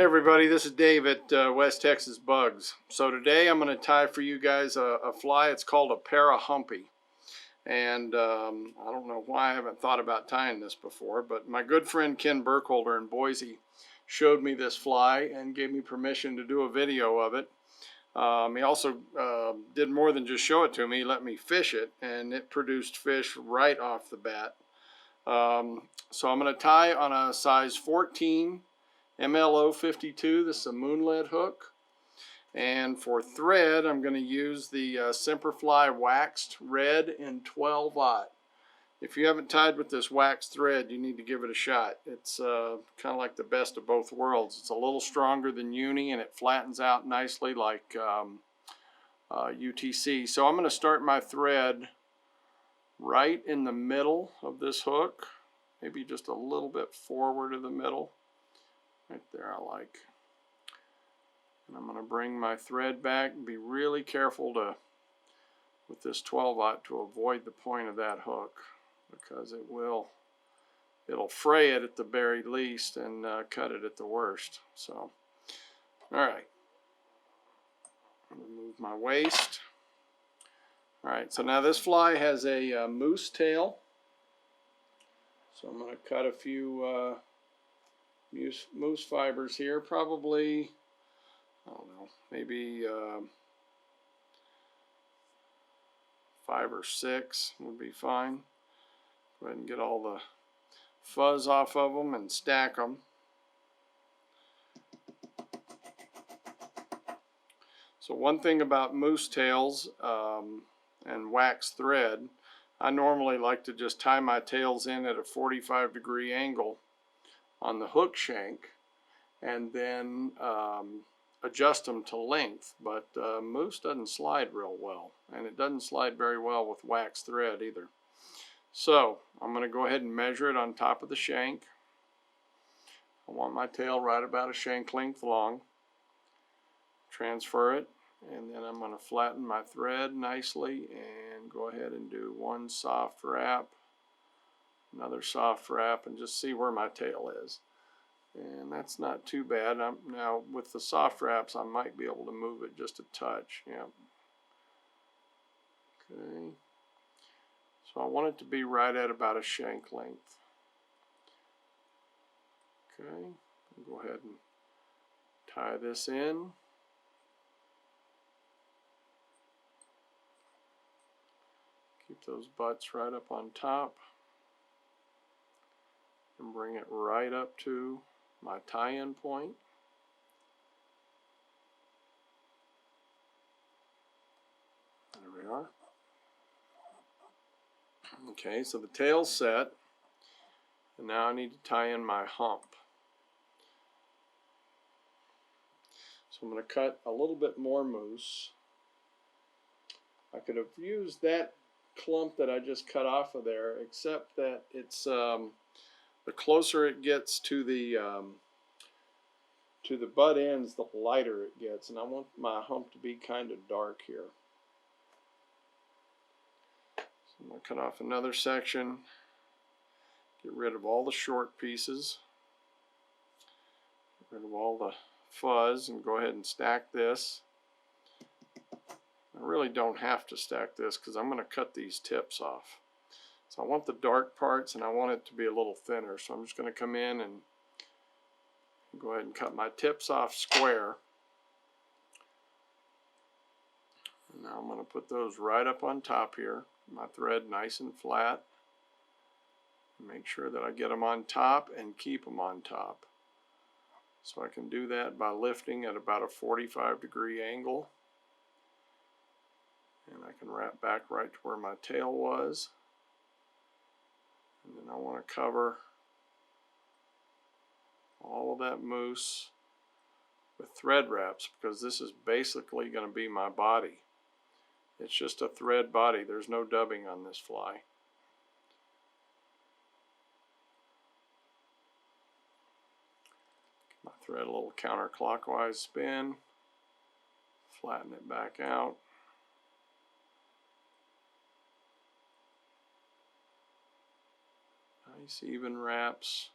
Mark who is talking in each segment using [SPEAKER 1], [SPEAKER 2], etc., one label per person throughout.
[SPEAKER 1] Hey everybody, this is Dave at West Texas Bugs. So today I'm going to tie for you guys a fly. It's called a ParaHumpy. And I don't know why I haven't thought about tying this before, but my good friend Ken Burkholder in Boise showed me this fly and gave me permission to do a video of it. He also did more than just show it to me. He let me fish it, and it produced fish right off the bat. So I'm going to tie on a size 14 MLO 52. This is a moonlet hook, and for thread I'm going to use the Semper Fly waxed red in 12/0. If you haven't tied with this waxed thread, you need to give it a shot. It's kind of like the best of both worlds. It's a little stronger than uni, and it flattens out nicely like UTC. So I'm going to start my thread right in the middle of this hook, maybe just a little bit forward of the middle. Right there, I like. And I'm going to bring my thread back and be really careful with this 12/0 to avoid the point of that hook, because it'll fray it at the very least and cut it at the worst. So, alright. I'm going to move my waist. Alright, so now this fly has a moose tail. So I'm going to cut a few moose fibers here, probably, I don't know, maybe 5 or 6 would be fine. Go ahead and get all the fuzz off of them and stack them. So one thing about moose tails and wax thread, I normally like to just tie my tails in at a 45-degree angle on the hook shank and then adjust them to length, but moose doesn't slide real well, and it doesn't slide very well with wax thread either. So I'm going to go ahead and measure it on top of the shank. I want my tail right about a shank length long. Transfer it, and then I'm going to flatten my thread nicely and go ahead and do one soft wrap, another soft wrap, and just see where my tail is. And that's not too bad. Now with the soft wraps, I might be able to move it just a touch. Yeah. Okay. So I want it to be right at about a shank length. Okay. I'll go ahead and tie this in. Keep those butts right up on top. And bring it right up to my tie-in point. There we are. Okay, so the tail's set, and now I need to tie in my hump. So I'm going to cut a little bit more moose. I could have used that clump that I just cut off of there, except that it's the closer it gets to the butt ends, the lighter it gets, and I want my hump to be kind of dark here. So I'm going to cut off another section, get rid of all the short pieces, get rid of all the fuzz, and go ahead and stack this. I really don't have to stack this because I'm going to cut these tips off. So I want the dark parts, and I want it to be a little thinner. So I'm just going to come in and go ahead and cut my tips off square. And now I'm going to put those right up on top here. My thread nice and flat. Make sure that I get them on top and keep them on top. So I can do that by lifting at about a 45-degree angle. And I can wrap back right to where my tail was. And then I want to cover all of that moose with thread wraps, because this is basically going to be my body. It's just a thread body. There's no dubbing on this fly. Give my thread a little counterclockwise spin. Flatten it back out. Nice even wraps.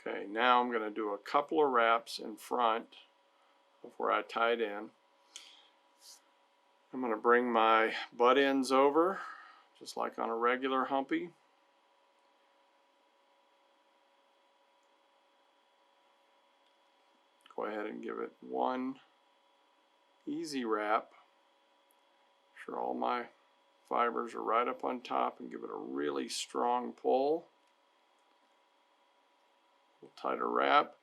[SPEAKER 1] Okay, now I'm going to do a couple of wraps in front of where I tied in. I'm going to bring my butt ends over, just like on a regular humpy. Go ahead and give it one easy wrap. Make sure all my fibers are right up on top and give it a really strong pull. A little tighter wrap.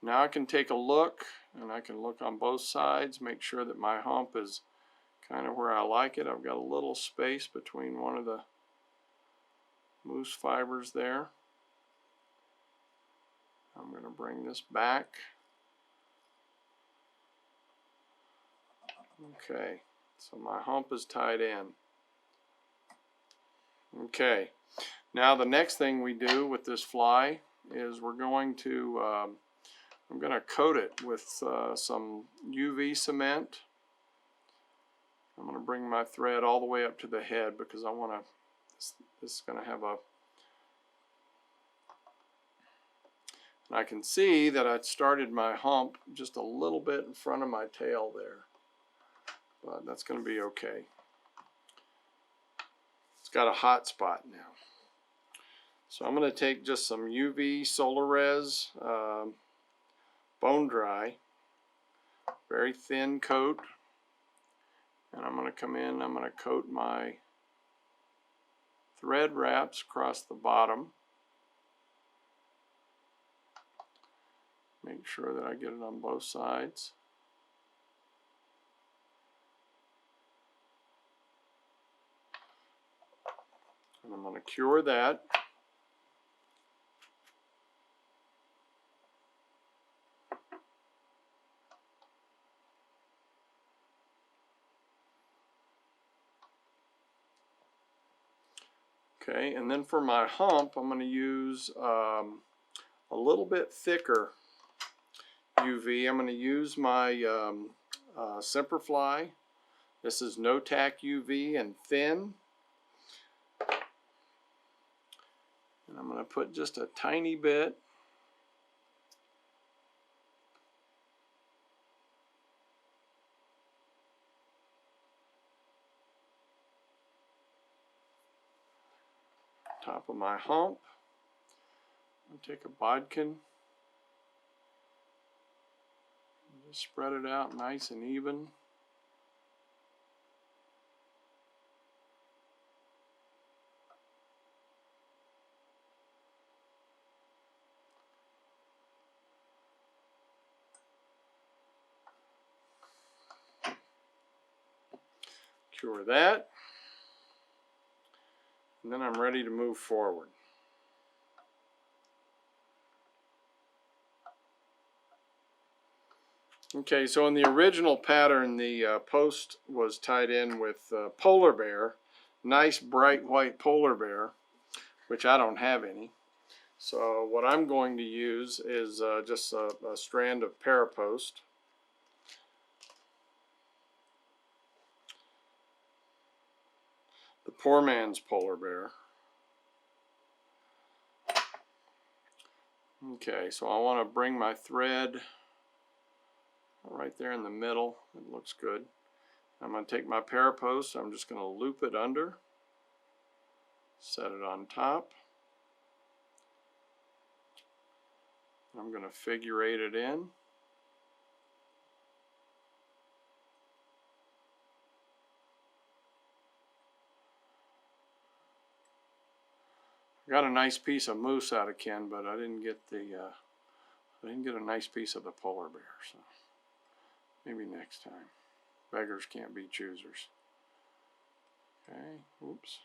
[SPEAKER 1] Now I can take a look, and I can look on both sides, make sure that my hump is kind of where I like it. I've got a little space between one of the moose fibers there. I'm going to bring this back. Okay, so my hump is tied in. Okay, now the next thing we do with this fly is we're going to, I'm going to coat it with some UV cement. I'm going to bring my thread all the way up to the head because I want to, this is going to have a, and I can see that I started my hump just a little bit in front of my tail there, but that's going to be okay. It's got a hot spot now. So I'm going to take just some UV Solar Res bone dry, very thin coat, and I'm going to come in, I'm going to coat my thread wraps across the bottom. Make sure that I get it on both sides. And I'm going to cure that. Okay, and then for my hump, I'm going to use a little bit thicker UV. I'm going to use my Semper Fly. This is no tack UV and thin. And I'm going to put just a tiny bit. Top of my hump. I'll take a bodkin. Just spread it out nice and even. Cure that. And then I'm ready to move forward. Okay, so in the original pattern, the post was tied in with polar bear, nice bright white polar bear, which I don't have any. So what I'm going to use is just a strand of parapost. The poor man's polar bear. Okay, so I want to bring my thread right there in the middle. It looks good. I'm going to take my parapost. I'm just going to loop it under, set it on top. I'm going to figure eight it in. I got a nice piece of moose out of Ken, but I didn't get a nice piece of the polar bear. So maybe next time. Beggars can't be choosers. Okay, oops.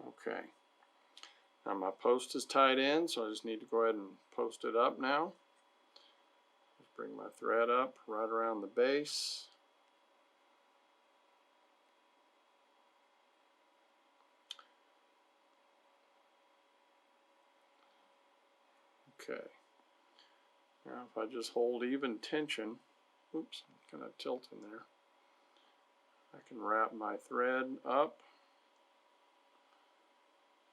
[SPEAKER 1] Okay. Now my post is tied in, so I just need to go ahead and post it up now. Just bring my thread up right around the base. Okay. Now if I just hold even tension, oops, I'm kind of tilt in there. I can wrap my thread up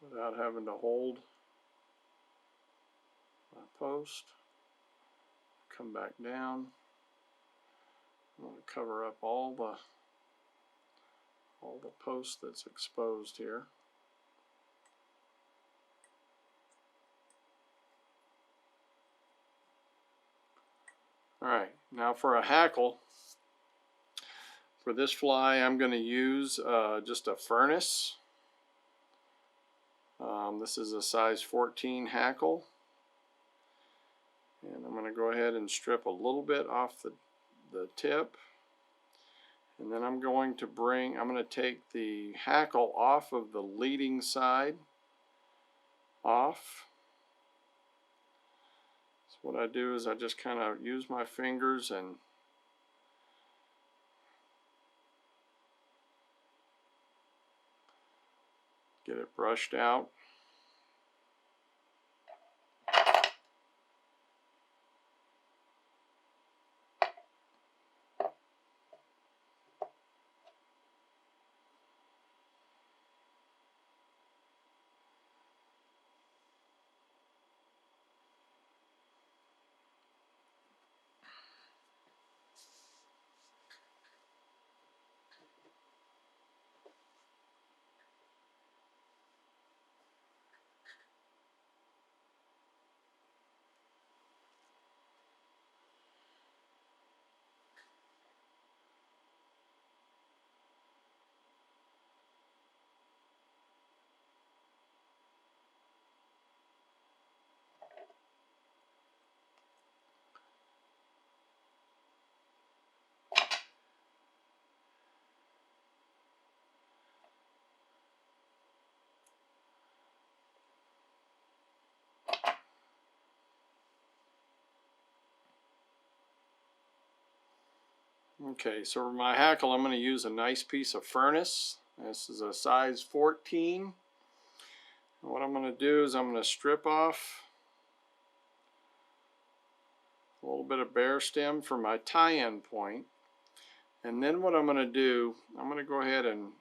[SPEAKER 1] without having to hold my post. Come back down. I'm going to cover up all the post that's exposed here. Alright, now for a hackle. For this fly I'm going to use just a furnace. This is a size 14 hackle. And I'm going to go ahead and strip a little bit off the tip. And then I'm going to take the hackle off of the leading side off. So what I do is I just kind of use my fingers and get it brushed out. Okay, so for my hackle I'm going to use a nice piece of furnace. This is a size 14. And what I'm going to do is I'm going to strip off a little bit of bare stem for my tie-in point. And then what I'm going to do, I'm going to go ahead and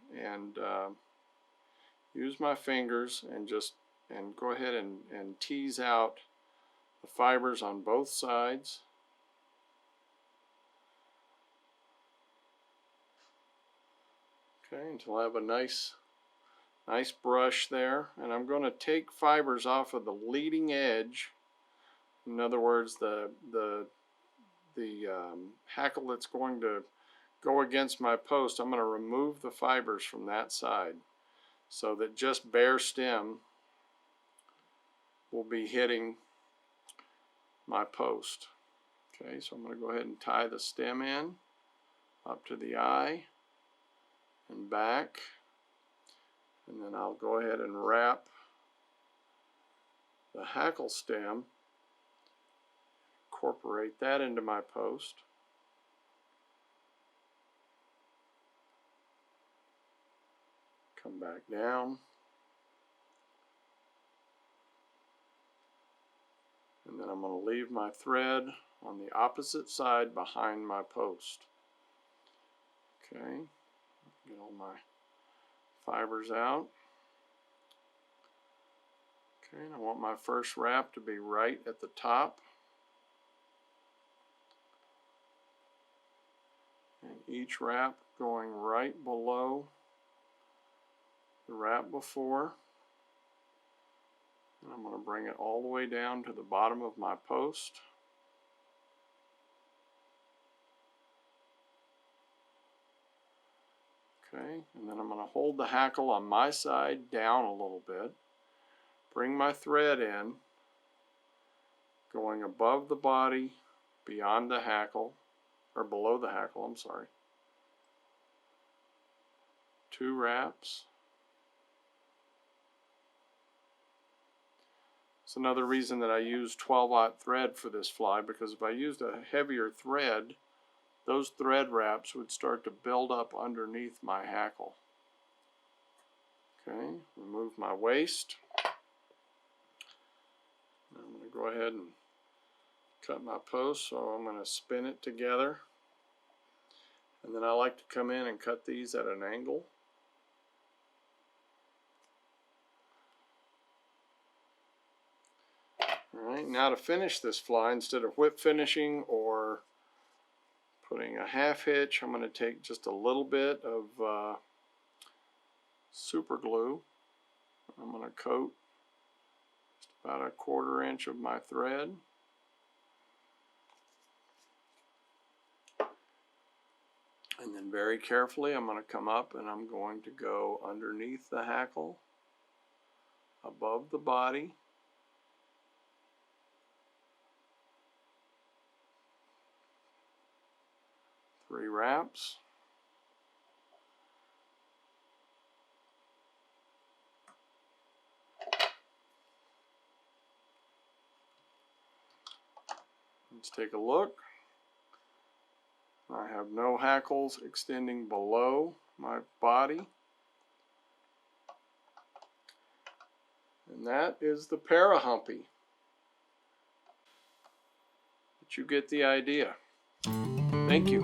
[SPEAKER 1] use my fingers and go ahead and tease out the fibers on both sides. Okay, until I have a nice brush there, and I'm going to take fibers off of the leading edge. In other words, the hackle that's going to go against my post, I'm going to remove the fibers from that side so that just bare stem will be hitting my post. Okay, so I'm going to go ahead and tie the stem in up to the eye and back, and then I'll go ahead and wrap the hackle stem, incorporate that into my post. Come back down, and then I'm going to leave my thread on the opposite side behind my post. Okay, get all my fibers out. Okay, and I want my first wrap to be right at the top, and each wrap going right below the wrap before. And I'm going to bring it all the way down to the bottom of my post. Okay, and then I'm going to hold the hackle on my side down a little bit, bring my thread in, going above the body, beyond the hackle, or below the hackle, I'm sorry. 2 wraps. It's another reason that I use 12-aught thread for this fly, because if I used a heavier thread, those thread wraps would start to build up underneath my hackle. Okay, remove my waste. I'm going to go ahead and cut my post, so I'm going to spin it together. And then I like to come in and cut these at an angle. Alright, now to finish this fly, instead of whip finishing or putting a half hitch, I'm going to take just a little bit of super glue. I'm going to coat just about a 1/4 inch of my thread. And then very carefully I'm going to come up and I'm going to go underneath the hackle, above the body. Three wraps. Let's take a look. I have no hackles extending below my body. And that is the ParaHumpy. But you get the idea. Thank you.